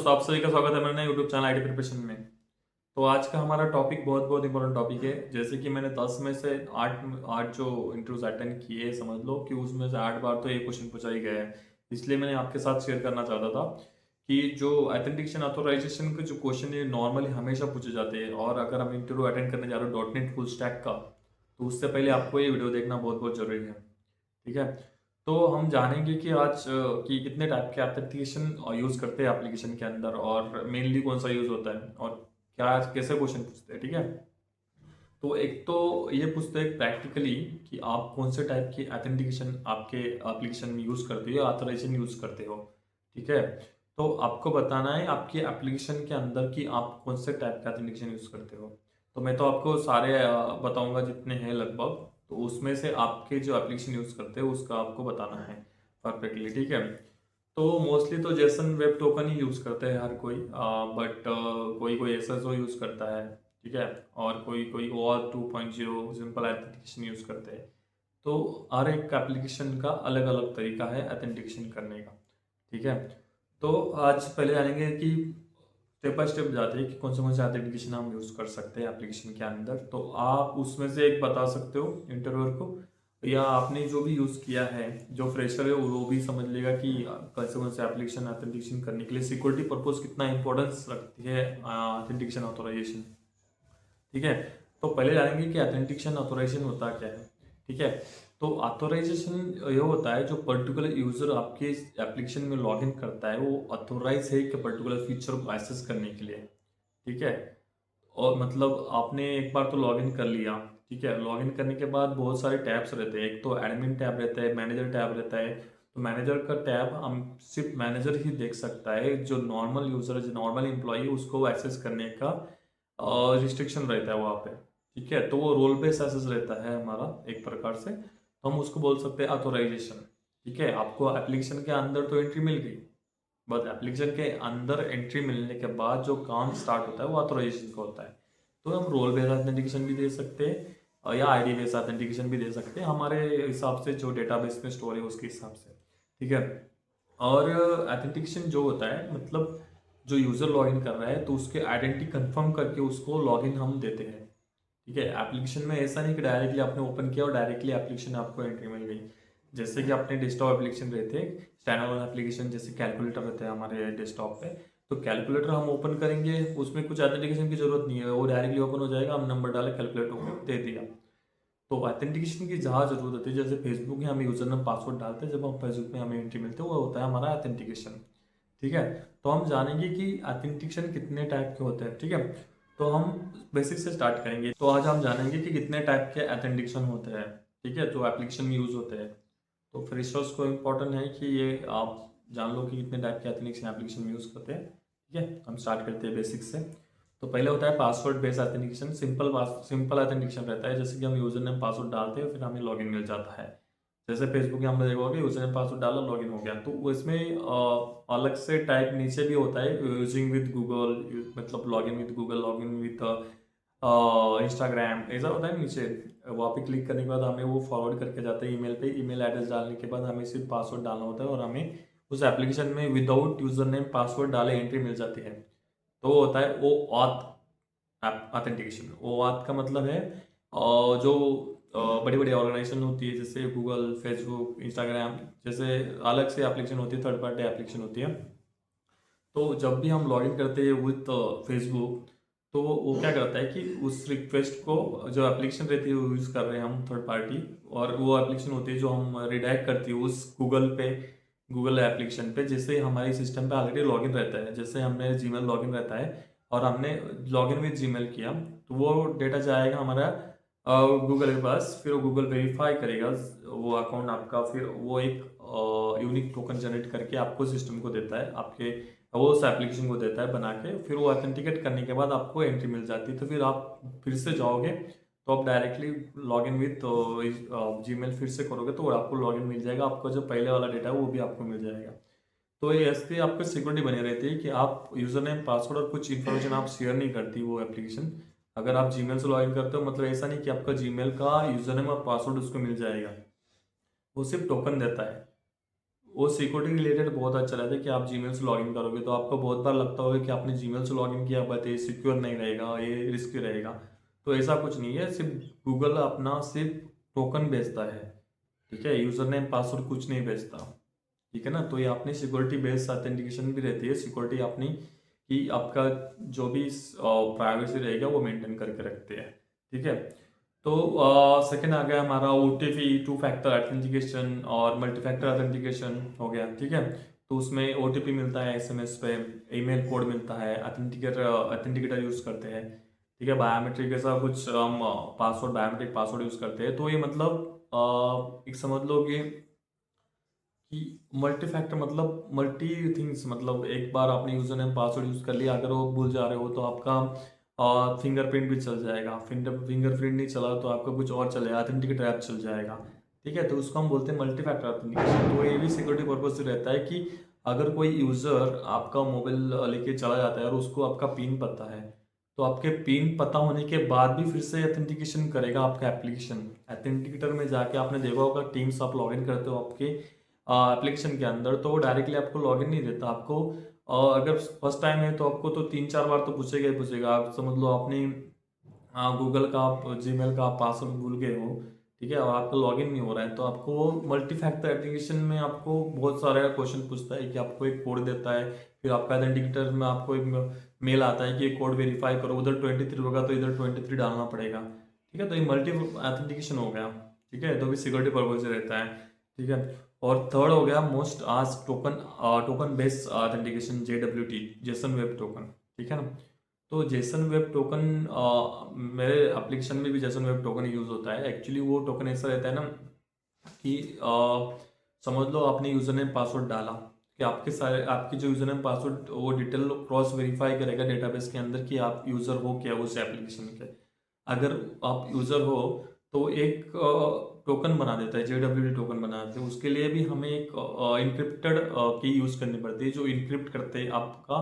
दोस्तों, आप सभी का स्वागत है मेरे नए यूट्यूब चैनल आईटी प्रिपरेशन में। तो आज का हमारा टॉपिक बहुत बहुत इंपॉर्टेंट टॉपिक है। जैसे कि मैंने 10 में से 8 8 जो इंटरव्यूज अटेंड किए, समझ लो कि उसमें से 8 बार तो ये क्वेश्चन पूछा ही गया है। इसलिए मैंने आपके साथ शेयर करना चाहता था कि जो ऑथेंटिकेशन ऑथोराइजेशन के जो क्वेश्चन है नॉर्मली हमेशा पूछे जाते हैं, और अगर हम इंटरव्यू अटेंड करने जा रहे हो डॉट नेट फुल स्टैक का, तो उससे पहले आपको ये वीडियो देखना बहुत बहुत जरूरी है। ठीक है। तो हम जानेंगे कि आज कि कितने टाइप के एप्लीकेशन यूज़ करते हैं एप्लीकेशन के अंदर, और मेनली कौन सा यूज़ होता है, और क्या कैसे क्वेश्चन पूछते हैं। ठीक है। तो एक तो ये पूछते हैं प्रैक्टिकली कि आप कौन से टाइप की ऑथेंटिकेशन आपके एप्लीकेशन में यूज़ करते हो या ऑथराइजेशन यूज़ करते हो। ठीक है। तो आपको बताना है आपकी एप्लीकेशन के अंदर कि आप कौन से टाइप का ऑथेंटिकेशन यूज़ करते हो। तो मैं तो आपको सारे बताऊंगा जितने हैं लगभग। तो उसमें से आपके जो एप्लीकेशन यूज़ करते हो उसका आपको बताना है परफेक्टली। ठीक है। तो मोस्टली तो जेसन वेब टोकन ही यूज़ करते हैं हर कोई, बट कोई कोई एसएसओ यूज़ करता है। ठीक है। और कोई कोई OAuth 2.0 सिंपल एथेंटिकेशन यूज़ करते हैं। तो हर एक एप्लीकेशन का अलग अलग तरीका है एथेंटिकेशन करने का। ठीक है। तो आज पहले जानेंगे कि स्टेप बाय स्टेप जाते हैं कि कौन से एथेंटिकेशन हम यूज़ कर सकते हैं एप्लीकेशन के अंदर। तो आप उसमें से एक बता सकते हो इंटरव्यूअर को, या आपने जो भी यूज़ किया है, जो फ्रेशर है वो भी समझ लेगा कि कौन से एप्लीकेशन ऑथेंटिकेशन करने के लिए सिक्योरिटी पर्पस कितना इंपॉर्टेंस रखती है ऑथेंटिकेशन ऑथोराइजेशन। ठीक है। तो पहले जानेंगे कि ऑथेंटिकेशन ऑथोराइजेशन होता क्या है। ठीक है। तो ऑथोराइजेशन ये होता है जो पर्टिकुलर यूजर आपके एप्लीकेशन में लॉगिन करता है वो ऑथोराइज है कि पर्टिकुलर फीचर को एक्सेस करने के लिए। ठीक है। और मतलब आपने एक बार तो लॉगिन कर लिया। ठीक है। लॉगिन करने के बाद बहुत सारे टैब्स रहते हैं। एक तो एडमिन टैब रहता है, मैनेजर टैब रहता है। तो मैनेजर का टैब हम सिर्फ मैनेजर ही देख सकता है, जो नॉर्मल यूजर है, जो नॉर्मल एम्प्लॉई उसको एक्सेस करने का रिस्ट्रिक्शन रहता है वहाँ पे। ठीक है। तो वो रोल बेस्ड एक्सेस रहता है हमारा एक प्रकार से, तो हम उसको बोल सकते हैं ऑथोराइजेशन। ठीक है। आपको एप्लीकेशन के अंदर तो एंट्री मिल गई, बस एप्लीकेशन के अंदर एंट्री मिलने के बाद जो काम स्टार्ट होता है वो ऑथोराइजेशन का होता है। तो हम रोल बेस्ड ऑथेंटिकेशन भी दे सकते हैं या आईडी बेस्ड ऑथेंटिकेशन भी दे सकते हैं, हमारे हिसाब से जो डेटाबेस में स्टोर है उसके हिसाब से। ठीक है। और ऑथेंटिकेशन जो होता है मतलब जो यूज़र लॉगिन कर रहा है तो उसके आइडेंटिटी कंफर्म करके उसको लॉगिन हम देते हैं। ठीक है। एप्लीकेशन में ऐसा नहीं कि डायरेक्टली आपने ओपन किया और डायरेक्टली एप्लीकेशन आपको एंट्री मिल गई। जैसे कि अपने डेस्कटॉप एप्लीकेशन रहते हैं, स्टैंडअलोन एप्लीकेशन जैसे कैलकुलेटर रहते हैं हमारे डेस्कटॉप पे। तो कैलकुलेटर हम ओपन करेंगे, उसमें कुछ ऑथेंटिकेशन की जरूरत नहीं है, वो डायरेक्टली ओपन हो जाएगा, हम नंबर डाले कैलकुलेटर को दे दिया। तो ऑथेंटिकेशन की जहाँ जरूरत होती है, जैसे फेसबुक में हम यूजर नाम पासवर्ड डालते हैं, जब हम फेसबुक में हमें एंट्री मिलती है वो होता है हमारा ऑथेंटिकेशन। ठीक है। तो हम जानेंगे कि ऑथेंटिकेशन कितने टाइप के होते हैं। ठीक है। तो हम बेसिक से स्टार्ट करेंगे। तो आज हम जानेंगे कि कितने टाइप के ऑथेंटिकेशन होते हैं। ठीक है। जो एप्लीकेशन में यूज होते हैं। तो फ्रेशर्स को इम्पोर्टेंट है कि ये आप जान लो कि कितने टाइप के ऑथेंटिकेशन एप्लीकेशन में यूज़ करते हैं। ठीक है। हम स्टार्ट करते हैं बेसिक से। तो पहले होता है password based authentication. Simple authentication रहता है, जैसे कि हम यूजर नेम पासवर्ड डालते हैं फिर हमें लॉगिन मिल जाता है। जैसे फेसबुक में हमने देखा होगा यूजर नेम पासवर्ड डाला लॉगिन हो गया। तो उसमें अलग से टाइप नीचे भी होता है यूजिंग विद गूगल, मतलब login with Google, login with Instagram, ऐसा होता है नीचे। वहाँ पे क्लिक करने के बाद हमें वो फॉरवर्ड करके जाता है ईमेल पे। ईमेल एड्रेस डालने के बाद हमें सिर्फ पासवर्ड डालना होता है और हमें उस एप्लीकेशन में विदाउट यूजर नेम पासवर्ड डाले एंट्री मिल जाती है। तो वो होता है O auth authentication. O auth का मतलब है जो बड़ी बड़ी ऑर्गेनाइजेशन होती है जैसे गूगल, फेसबुक, इंस्टाग्राम, जैसे अलग से एप्लीकेशन होती है, थर्ड पार्टी एप्लीकेशन होती है। तो जब भी हम लॉगिन करते हैं विथ फेसबुक, तो वो क्या करता है कि उस रिक्वेस्ट को, जो एप्लीकेशन रहती है वो यूज़ कर रहे हैं हम थर्ड पार्टी, और वो एप्लीकेशन होती है जो हम रिडायरेक्ट करती है उस गूगल पे, गूगल एप्लीकेशन पे। जैसे हमारे सिस्टम पे ऑलरेडी लॉगिन रहता है, जैसे हमने जीमेल लॉगिन रहता है और हमने लॉगिन विद जीमेल किया, तो वो डेटा जाएगा हमारा गूगल के पास। फिर वो गूगल वेरीफाई करेगा वो अकाउंट आपका, फिर वो एक यूनिक टोकन जनरेट करके आपको सिस्टम को देता है, आपके वो उस एप्लीकेशन को देता है बना के। फिर वो ऑथेंटिकेट करने के बाद आपको एंट्री मिल जाती है। तो फिर आप फिर से जाओगे तो आप डायरेक्टली लॉगिन विथ जीमेल फिर से करोगे तो आपको लॉगिन मिल जाएगा, आपका जो पहले वाला डेटा है वो भी आपको मिल जाएगा। तो ये ऐसे आपको सिक्योरिटी बनी रहती है कि आप यूजर नेम पासवर्ड और कुछ इन्फॉर्मेशन आप शेयर नहीं करती वो एप्लीकेशन। अगर आप जीमेल से लॉगिन करते हो मतलब ऐसा नहीं कि आपका जीमेल का यूजर नेम और पासवर्ड उसको मिल जाएगा, वो सिर्फ टोकन देता है। वो सिक्योरिटी रिलेटेड बहुत अच्छा रहता है कि आप जीमेल से लॉगिन करोगे तो आपको बहुत बार लगता होगा कि आपने जीमेल से लॉगिन किया बट ये सिक्योर नहीं रहेगा, ये रिस्की रहेगा। तो ऐसा कुछ नहीं है, सिर्फ गूगल अपना सिर्फ टोकन बेचता है, ठीक है, यूजर नेम पासवर्ड कुछ नहीं बेचता, ठीक है ना। तो ये अपनी सिक्योरिटी बेस्ड ऑथेंटिकेशन भी रहती है, सिक्योरिटी अपनी कि आपका जो भी प्राइवेसी रहेगा वो मेंटेन करके रखते हैं, ठीक है। तो सेकंड आ गया हमारा OTP, टू फैक्टर ऑथेंटिकेशन और मल्टी फैक्टर ऑथेंटिकेशन हो गया, ठीक है। तो उसमें OTP मिलता है SMS पे, ईमेल कोड मिलता है, ऑथेंटिकेटर यूज़ करते हैं, ठीक है। बायोमेट्रिक ऐसा कुछ हम पासवर्ड, बायोमेट्रिक पासवर्ड यूज़ करते हैं। तो ये मतलब एक समझ लो कि मल्टी फैक्टर मतलब मल्टी थिंग्स, मतलब एक बार आपने यूजर नेम पासवर्ड यूज़ कर लिया, अगर वो भूल जा रहे हो तो आपका फिंगरप्रिंट भी चल जाएगा, फिंगरप्रिंट नहीं चला तो आपका कुछ और चलेगा, ऑथेंटिकेटर ऐप चल जाएगा, ठीक है। तो उसको हम बोलते हैं मल्टी फैक्टर ऑथेंटिकेशन। तो ये भी सिक्योरिटी पर्पज से रहता है कि अगर कोई यूज़र आपका मोबाइल लेके चला जाता है और उसको आपका पिन पता है, तो आपके पिन पता होने के बाद भी फिर से ऑथेंटिकेशन करेगा आपका एप्लीकेशन। ऑथेंटिकेटर में जाके आपने देखा होगा, टीम्स आप लॉगिन करते हो आपके एप्लीकेशन के अंदर, तो वो डायरेक्टली आपको लॉगिन नहीं देता आपको। अगर फर्स्ट टाइम है तो आपको तो 3-4 बार तो पूछेगा ही पूछेगा। आप समझ लो आपने गूगल का, आप जीमेल का आप पासवर्ड भूल गए हो, ठीक है, और आपका लॉगिन नहीं हो रहा है, तो आपको मल्टी फैक्टर एप्लीकेशन में आपको बहुत सारे क्वेश्चन पूछता है कि आपको एक कोड देता है, फिर आपका ऑथेंटिकेटर में आपको एक मेल आता है कि ये कोड वेरीफाई करो, उधर 23 होगा तो इधर 23 डालना पड़ेगा, ठीक है। तो ये मल्टी ऑथेंटिकेशन हो गया, ठीक है, तो भी सिक्योरिटी पर्पज से रहता है, ठीक है। और थर्ड हो गया मोस्ट आज token based authentication, JWT, Jason web token, ठीक है ना। तो जेसन वेब टोकन, मेरे एप्लीकेशन में भी जेसन वेब टोकन यूज़ होता है। एक्चुअली वो टोकन ऐसा रहता है ना कि समझ लो आपने यूज़र नेम पासवर्ड डाला कि आपके सारे आपके जो यूज़र नेम पासवर्ड वो डिटेल क्रॉस वेरीफाई करेगा डेटाबेस के अंदर कि आप यूज़र हो क्या उस एप्लीकेशन के। अगर आप यूज़र हो तो एक टोकन बना देता है, JWT टोकन बना देते हैं। उसके लिए भी हमें एक इनक्रिप्टेड की यूज़ करनी पड़ती है, जो इनक्रिप्ट करते हैं आपका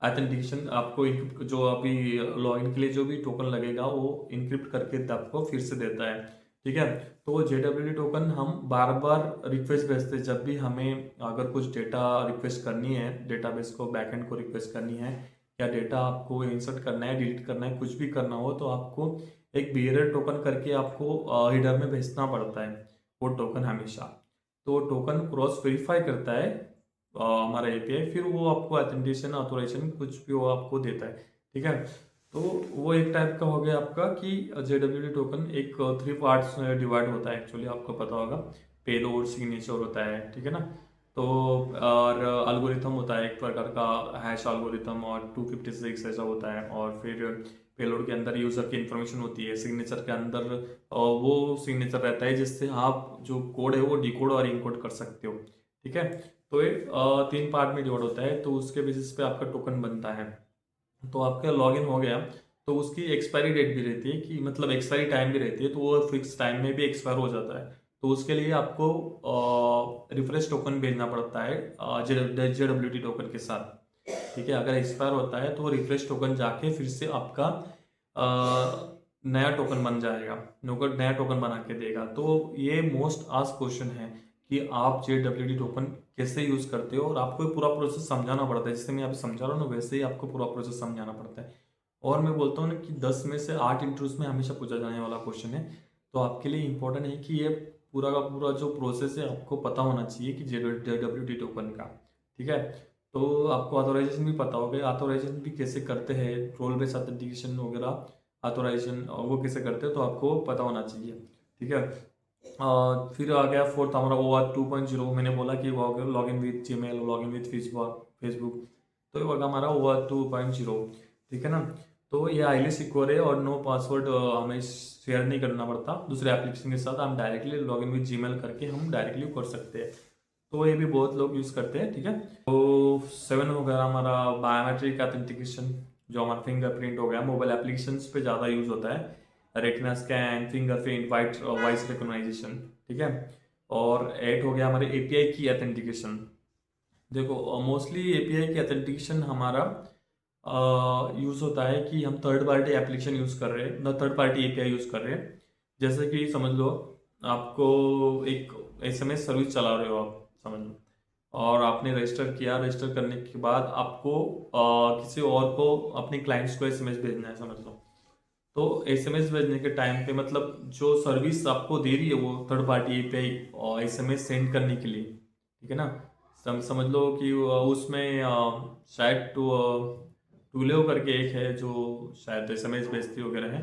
ऑथेंटिकेशन। आपको जो अभी लॉगिन के लिए जो भी टोकन लगेगा वो इनक्रिप्ट करके आपको फिर से देता है, ठीक है। तो वो JWT टोकन हम बार बार रिक्वेस्ट भेजते हैं, जब भी हमें अगर कुछ डेटा रिक्वेस्ट करनी है, डेटाबेस को, बैकएंड को रिक्वेस्ट करनी है, या डेटा आपको इंसर्ट करना है, डिलीट करना है, कुछ भी करना हो, तो आपको एक बिहेवियर टोकन करके आपको हिडर में भेजना पड़ता है वो टोकन हमेशा। तो टोकन क्रॉस वेरीफाई करता है हमारा API, फिर वो आपको ऑथेंटिकेशन ऑथोराइजेशन कुछ भी वो आपको देता है, ठीक है। तो वो एक टाइप का हो गया आपका कि JWT टोकन एक 3 पार्ट्स में डिवाइड होता है एक्चुअली, आपको पता होगा। पेलोड, सिग्नेचर होता है, ठीक है ना। तो और एल्गोरिथम होता है एक प्रकार का, हैश एल्गोरिथम, और 256 ऐसा होता है। और फिर पेलोड के अंदर यूज़र की इन्फॉर्मेशन होती है, सिग्नेचर के अंदर वो सिग्नेचर रहता है जिससे आप जो कोड है वो डिकोड और इनकोड कर सकते हो, ठीक है। तो ये 3 पार्ट में डिवाइड होता है, तो उसके बेसिस पे आपका टोकन बनता है। तो आपका लॉगिन हो गया तो उसकी एक्सपायरी डेट भी रहती है, कि मतलब एक्सपायरी टाइम भी रहती है, तो वो फिक्स टाइम में भी एक्सपायर हो जाता है। तो उसके लिए आपको रिफ्रेश टोकन भेजना पड़ता है JWT टोकन के साथ, ठीक है। अगर एक्सपायर होता है तो रिफ्रेश टोकन जाके फिर से आपका नया टोकन बन जाएगा, नया टोकन बना के देगा। तो ये मोस्ट आस्क क्वेश्चन है कि आप JWT टोकन कैसे यूज़ करते हो, और आपको ये पूरा प्रोसेस समझाना पड़ता है। जैसे मैं अभी समझा रहा हूँ ना, वैसे ही आपको पूरा प्रोसेस समझाना पड़ता है। और मैं बोलता हूँ ना कि 10 में से 8 इंटरव्यूज में हमेशा पूछा जाने वाला क्वेश्चन है। तो आपके लिए इंपॉर्टेंट है कि ये पूरा का पूरा जो प्रोसेस है आपको पता होना चाहिए कि JWT टोकन का, ठीक है। तो आपको ऑथोराइजेशन भी पता होगा, ऑथोराइजेशन भी कैसे करते हैं, रोल बेस्ड ऑथेंटिकेशन वगैरह ऑथोराइजेशन वो कैसे करते हैं, तो आपको पता होना चाहिए, ठीक है। फिर आ गया फोर्थ हमारा OAuth 2.0। मैंने बोला कि log in with Gmail, log in with Facebook, तो ये होगा हमारा OAuth 2.0, ठीक है ना। तो ये हाईली सिक्योर है और नो पासवर्ड हमें शेयर नहीं करना पड़ता दूसरे एप्लीकेशन के साथ। हम directly log in with Gmail करके हम डायरेक्टली कर सकते हैं। तो ये भी बहुत लोग यूज़ करते हैं, ठीक है। तो 7 हो गया हमारा बायोमेट्रिक ऑथेंटिकेशन, जो हमारा फिंगरप्रिंट हो गया, मोबाइल एप्लीकेशंस पे ज़्यादा यूज़ होता है, retina scan, fingerprint, white voice recognisation, ठीक है। और 8 हो गया हमारे API की ऑथेंटिकेशन। देखो मोस्टली API की ऑथेंटिकेशन हमारा यूज़ होता है कि हम थर्ड पार्टी एप्लीकेशन यूज़ कर रहे हैं, न थर्ड पार्टी API यूज़ कर रहे हैं। जैसे कि समझ लो आपको एक SMS सर्विस चला रहे हो आप, समझ लो और आपने रजिस्टर किया, रजिस्टर करने के बाद आपको किसी और को अपने क्लाइंट्स को एसएमएस भेजना है, समझ लो। तो एसएमएस भेजने के टाइम पे मतलब जो सर्विस आपको दे रही है वो थर्ड पार्टी एपीआई और एसएमएस सेंड करने के लिए, ठीक है ना। समझ लो कि उसमें शायद टूलेओ करके एक है जो शायद एसएमएस भेजती वगैरह है।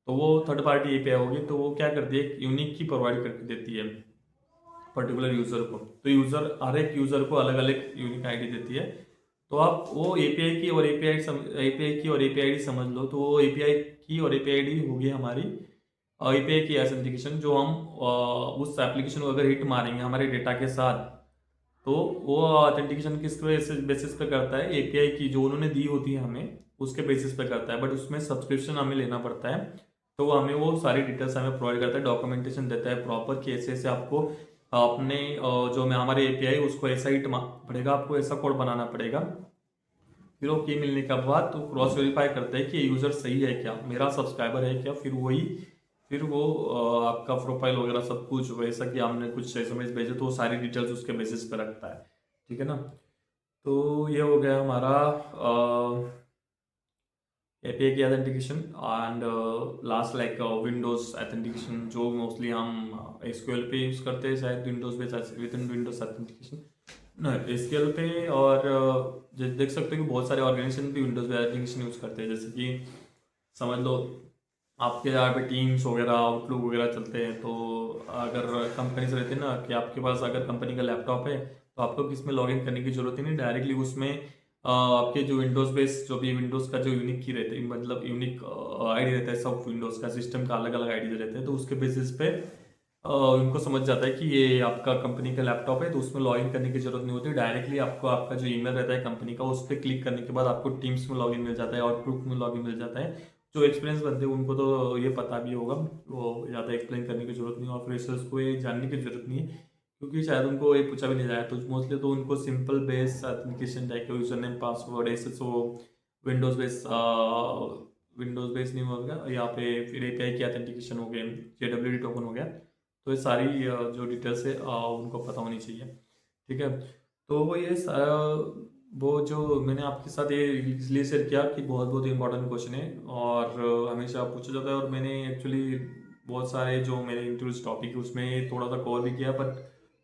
तो वो थर्ड पार्टी एपीआई होगी, तो वो क्या करती है, एक यूनिक की प्रोवाइड करके देती है पर्टिकुलर यूज़र को। तो यूज़र, हर एक यूज़र को अलग अलग यूनिक आईडी देती है। तो आप वो एपीआई की और एपीआई की और एपीआई डी समझ लो। तो वो एपीआई की और एपीआई डी होगी हमारी एपीआई की ऑथेंटिकेशन, जो हम उस एप्लीकेशन को अगर हिट मारेंगे हमारे डेटा के साथ, तो वो ऑथेंटिकेशन किस बेसिस पे करता है, एपीआई की जो उन्होंने दी होती है हमें उसके बेसिस पे करता है। बट उसमें सब्सक्रिप्शन हमें लेना पड़ता है। तो वो हमें वो सारी डिटेल्स हमें प्रोवाइड करता है, डॉक्यूमेंटेशन देता है प्रॉपर कि ऐसे ऐसे आपको अपने जो मैं हमारे एपीआई उसको ऐसा ही पड़ेगा, आपको ऐसा कोड बनाना पड़ेगा। फिर वो की मिलने के बाद तो क्रॉस वेरीफाई करते हैं कि ये यूज़र सही है क्या, मेरा सब्सक्राइबर है क्या। फिर वो आपका प्रोफाइल वगैरह सब कुछ वैसा कि आपने कुछ एसएमएस भेजे तो वो सारी डिटेल्स उसके बेसिस पे रखता है, ठीक है ना। तो ये हो गया हमारा एपीआई की authentication. And last like Windows authentication, जो मोस्टली हम एसक्यूएल पे यूज़ करते हैं, शायद Windows based with in Windows authentication ना एसक्यूएल पे। और देख सकते हो कि बहुत सारे ऑर्गेनाइजेशन भी विंडोज पे ऑथेंटिकेशन यूज़ करते हैं। जैसे कि समझ लो आपके यहाँ पे टीम्स वगैरह, आउटलुक वगैरह चलते हैं। तो अगर कंपनीज रहती है ना कि आपके पास अगर कंपनी का लैपटॉप है तो आपको किसमें लॉगिन करने की जरूरत ही नहीं, डायरेक्टली उसमें आपके जो विंडोज़ बेस जो भी विंडोज़ का जो यूनिक की रहते हैं, मतलब यूनिक आईडी रहता है सब विंडोज़ का, सिस्टम का अलग अलग आईडी रहते हैं। तो उसके बेसिस पे उनको समझ जाता है कि ये आपका कंपनी का लैपटॉप है, तो उसमें लॉगिन करने की जरूरत नहीं होती। डायरेक्टली आपको आपका जो ईमेल रहता है कंपनी का उस पर क्लिक करने के बाद आपको टीम्स में लॉगिन मिल जाता है, आउटलुक में लॉगिन मिल जाता है। जो एक्सपीरियंस बनते हैं उनको तो ये पता भी होगा, वो ज़्यादा एक्सप्लेन करने की जरूरत नहीं है और फ्रेशर्स को ये जानने की जरूरत नहीं है, क्योंकि शायद उनको ये पूछा भी नहीं जाए। तो मोस्टली तो उनको सिंपल बेस एप्लीकेशन टाइप का यूजर नेम पासवर्ड ऐसे सो विंडोज बेस विंडोज बेस नहीं होगा यहाँ पे। फिर एपीआई की ऑथेंटिकेशन हो गया, जेडब्ल्यूडी टोकन हो गया। तो ये सारी जो डिटेल्स है उनको पता होनी चाहिए, ठीक है। तो वो जो मैंने आपके साथ ये इसलिए शेयर किया कि बहुत बहुत इंपॉर्टेंट क्वेश्चन है और हमेशा पूछा जाता है। और मैंने एक्चुअली बहुत सारे जो मेरे इंटरेस्ट टॉपिक है उसमें थोड़ा सा कवर भी किया, बट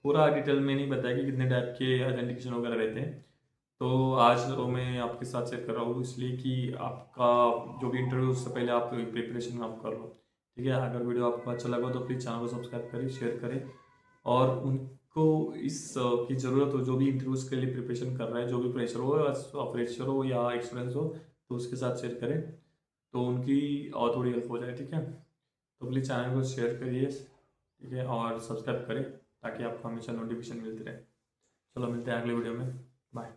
पूरा डिटेल में नहीं बताया कि कितने टाइप के आइडेंटिफिकेशन वगैरह रहते हैं। तो आज तो मैं आपके साथ शेयर कर रहा हूँ इसलिए कि आपका जो भी इंटरव्यू उससे पहले आप प्रिपरेशन आप कर लो, ठीक है। अगर वीडियो आपको अच्छा लगा तो प्लीज़ चैनल को सब्सक्राइब करें, शेयर करें। और उनको इस की ज़रूरत हो जो भी इंटरव्यूज़ के लिए प्रिपरेशन कर रहा है, जो भी फ्रेशर हो या एक्सपीरियंस हो, तो उसके साथ शेयर करें तो उनकी और थोड़ी हेल्प हो जाए, ठीक है। तो प्लीज़ चैनल को शेयर करिए, ठीक है, और सब्सक्राइब करें ताकि आपको हमेशा नोटिफिकेशन मिलती रहे। चलो मिलते हैं अगले वीडियो में, बाय।